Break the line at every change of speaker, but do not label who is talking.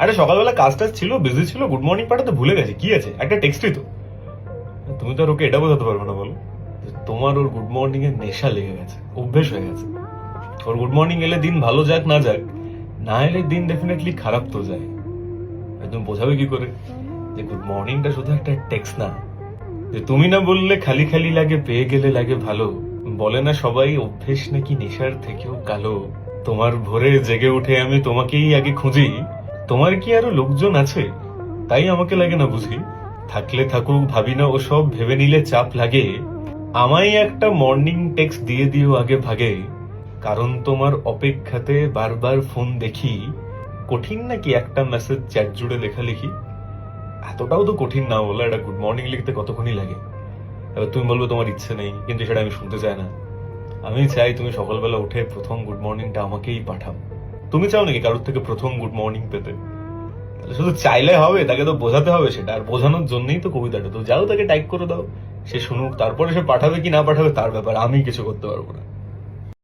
আরে সকালবেলা কাজ টাজ ছিল, বিজি ছিল, গুড মর্নিং পাঠাতে ভুলে গেছে, কি আছে, একটা টেক্সটই তো। তুমি তো আর ওকে এটা বোঝাতে পারবে না বলো যে তোমার ওর গুড মর্নিং এর নেশা লেগে গেছে, অভ্যেস হয়ে গেছে। ওর গুড মর্নিং এলে দিন ভালো যাক না যাক, না এলে দিন ডেফিনেটলি খারাপ তো যায়। তুমি বোঝাবে কি করে যে গুড মর্নিংটা শুধু একটা টেক্সট না, যে তুমি না বললে খালি খালি লাগে, পেয়ে গেলে লাগে ভালো। বলে না সবাই অভ্যেস নাকি নেশার থেকেও কালো। তোমার ভোরে জেগে উঠে আমি তোমাকেই আগে খুঁজি, তোমার কি আরো লোকজন আছে তাই আমাকে লাগে না বুঝি। থাকলে থাকুক ভাবি না ওসব, ভেবে নিলে চাপ লাগে। আমায় একটা মর্নিং টেক্সট দিয়ে দিও আগে ভাগে, কারণ তোমার অপেক্ষাতে বারবার ফোন দেখি। কঠিন নাকি একটা মেসেজ চ্যাট জুড়ে লেখালেখি? এতটাও তো কঠিন না বলে একটা গুড মর্নিং লিখতে কতক্ষণই লাগে। এবার তুমি বলবে তোমার ইচ্ছে নেই, কিন্তু সেটা আমি শুনতে চাই না। আমি চাই তুমি সকালবেলা উঠে প্রথম গুড মর্নিংটা আমাকেই পাঠাও। তুমি চাও নাকি কারোর থেকে প্রথম গুড মর্নিং পেতে? তাহলে শুধু চাইলে হবে, তাকে তো বোঝাতে হবে সেটা, আর বোঝানোর জন্যই তো কবিতাটা। তো যাও তাকে টাইপ করে দাও, সে শুনুক, তারপরে সে পাঠাবে কি না পাঠাবে তার ব্যাপার, আমি কিছু করতে পারবো না।